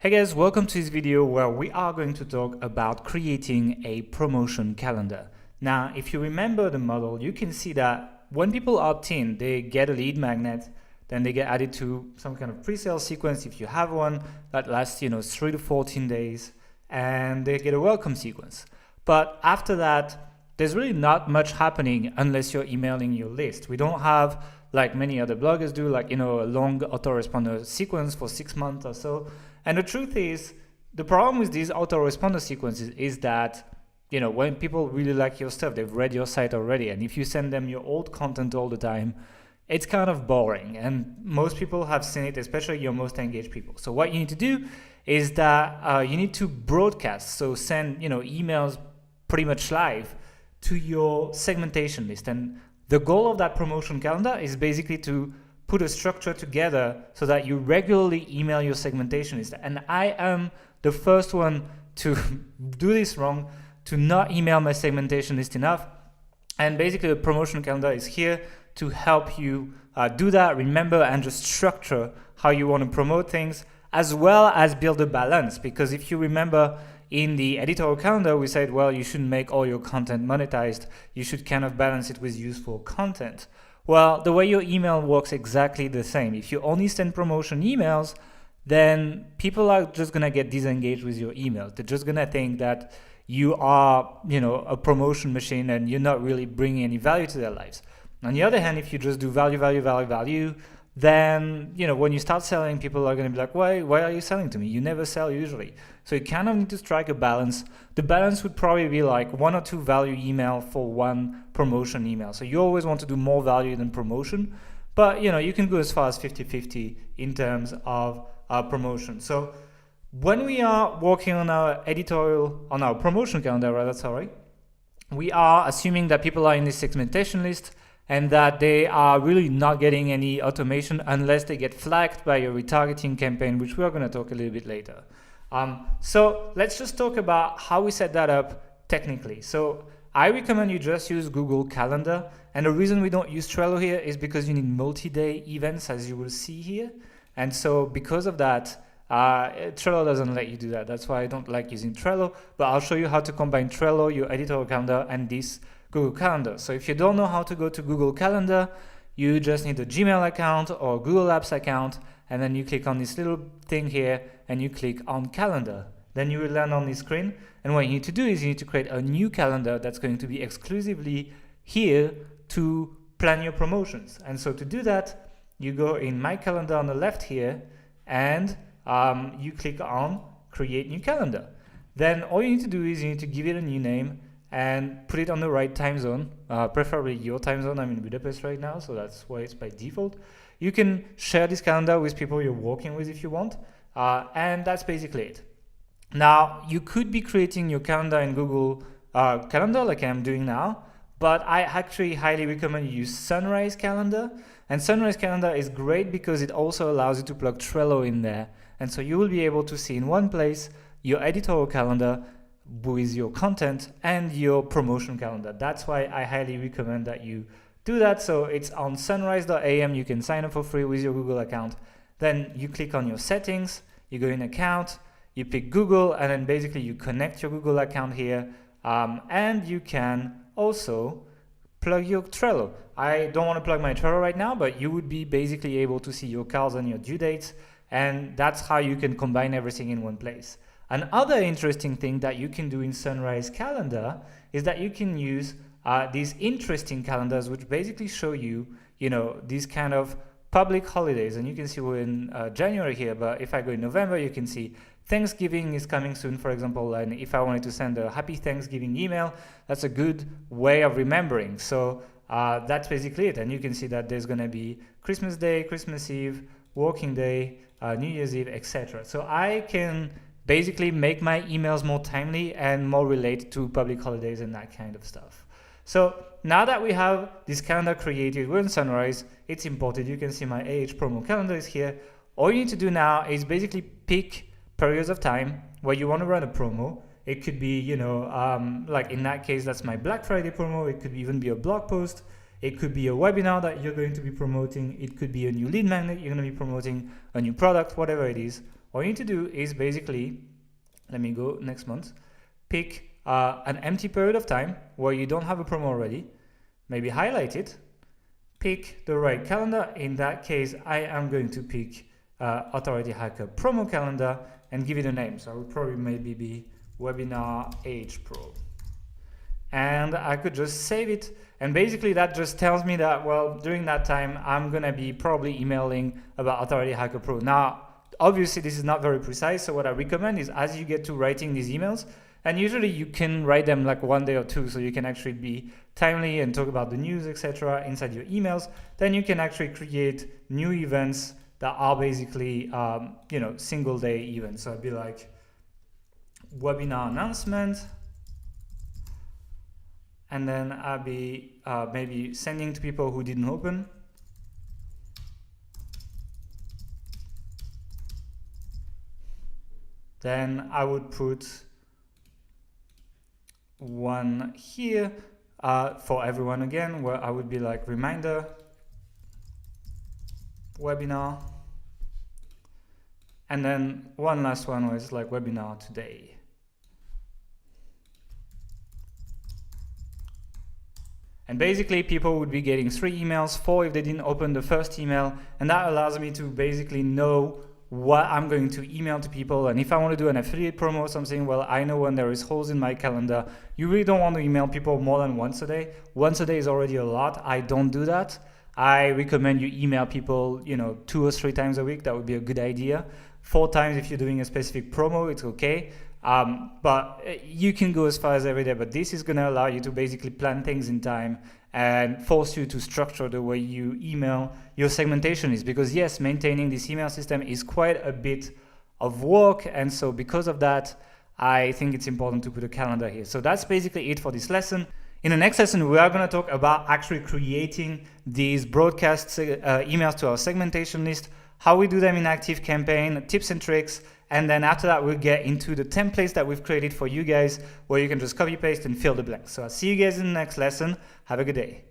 Hey guys, welcome to this video where we are going to talk about creating a promotion calendar. Now, if you remember the model, you can see that when people opt in, they get a lead magnet, then they get added to some kind of pre-sale sequence if you have one that lasts, 3 to 14 days, and they get a welcome sequence. But after that, there's really not much happening unless you're emailing your list. We don't have, like many other bloggers do, a long autoresponder sequence for 6 months or so. And the truth is, the problem with these autoresponder sequences is that, when people really like your stuff, they've read your site already. And if you send them your old content all the time, it's kind of boring. And most people have seen it, especially your most engaged people. So what you need to do is that you need to broadcast. So send, emails pretty much live to your segmentation list. And the goal of that promotion calendar is basically to put a structure together so that you regularly email your segmentation list. And I am the first one to do this wrong, to not email my segmentation list enough. And basically the promotion calendar is here to help you do that, remember, and just structure how you want to promote things, as well as build a balance. Because if you remember, in the editorial calendar, we said, well, you shouldn't make all your content monetized. You should kind of balance it with useful content. Well, the way your email works exactly the same. If you only send promotion emails, then people are just going to get disengaged with your email. They're just going to think that you are, a promotion machine and you're not really bringing any value to their lives. On the other hand, if you just do value, then, when you start selling, people are going to be like, why are you selling to me? You never sell usually. So you kind of need to strike a balance. The balance would probably be like 1 or 2 value email for 1 promotion email. So you always want to do more value than promotion, but you can go as far as 50-50 in terms of promotion. So when we are working on our promotion calendar, we are assuming that people are in this segmentation list and that they are really not getting any automation unless they get flagged by a retargeting campaign, which we are going to talk a little bit later. So let's just talk about how we set that up technically. So I recommend you just use Google Calendar. And the reason we don't use Trello here is because you need multi-day events, as you will see here. And so because of that, Trello doesn't let you do that. That's why I don't like using Trello, but I'll show you how to combine Trello, your editorial calendar, and this Google Calendar. So if you don't know how to go to Google Calendar, you just need a Gmail account or Google Apps account, and then you click on this little thing here and you click on Calendar. Then you will land on this screen, and what you need to do is you need to create a new calendar that's going to be exclusively here to plan your promotions. And so to do that, you go in My Calendar on the left here, and you click on Create New Calendar. Then all you need to do is you need to give it a new name and put it on the right time zone, preferably your time zone. I'm in Budapest right now, so that's why it's by default. You can share this calendar with people you're working with if you want, and that's basically it. Now, you could be creating your calendar in Google Calendar like I'm doing now, but I actually highly recommend you use Sunrise Calendar. And Sunrise Calendar is great because it also allows you to plug Trello in there. And so you will be able to see in one place your editorial calendar with your content and your promotion calendar. That's why I highly recommend that you do that. So it's on sunrise.am. You can sign up for free with your Google account. Then you click on your settings, you go in account, you pick Google, and then basically you connect your Google account here, and you can also plug your Trello. I don't want to plug my Trello right now, but you would be basically able to see your calls and your due dates, and that's how you can combine everything in one place. Another interesting thing that you can do in Sunrise Calendar is that you can use these interesting calendars, which basically show you, these kind of public holidays. And you can see we're in January here, but if I go in November, you can see Thanksgiving is coming soon, for example. And if I wanted to send a happy Thanksgiving email, that's a good way of remembering. So that's basically it. And you can see that there's going to be Christmas Day, Christmas Eve, Working Day, New Year's Eve, etc. So I can basically make my emails more timely and more related to public holidays and that kind of stuff. So now that we have this calendar created, we're in Sunrise, it's imported. You can see my AH promo calendar is here. All you need to do now is basically pick periods of time where you want to run a promo. It could be, like in that case, that's my Black Friday promo. It could even be a blog post. It could be a webinar that you're going to be promoting. It could be a new lead magnet you're going to be promoting, a new product, whatever it is. All you need to do is basically, let me go next month, pick an empty period of time where you don't have a promo already, maybe highlight it, pick the right calendar. In that case, I am going to pick Authority Hacker promo calendar and give it a name. So I would probably maybe be Webinar Age Pro. And I could just save it. And basically that just tells me that, well, during that time, I'm gonna be probably emailing about Authority Hacker Pro. Now, obviously this is not very precise. So what I recommend is as you get to writing these emails, and usually you can write them like 1 day or 2, so you can actually be timely and talk about the news, etc. inside your emails. Then you can actually create new events that are basically, single day events. So I'd be like webinar announcement, and then I'll be maybe sending to people who didn't open. Then I would put one here for everyone again, where I would be like reminder, webinar, and then one last one was like webinar today. And basically people would be getting 3 emails, 4 if they didn't open the first email, and that allows me to basically know what I'm going to email to people. And if I want to do an affiliate promo or something, well, I know when there is holes in my calendar. You really don't want to email people more than once a day. Once a day is already a lot. I don't do that. I recommend you email people, 2 or 3 times a week. That would be a good idea. 4 times if you're doing a specific promo, it's okay. But you can go as far as every day, but this is going to allow you to basically plan things in time and force you to structure the way you email your segmentation is, because yes, maintaining this email system is quite a bit of work. And so because of that, I think it's important to put a calendar here. So that's basically it for this lesson. In the next lesson, we are going to talk about actually creating these broadcast emails to our segmentation list, how we do them in ActiveCampaign, tips and tricks. And then after that, we'll get into the templates that we've created for you guys, where you can just copy paste and fill the blanks. So I'll see you guys in the next lesson. Have a good day.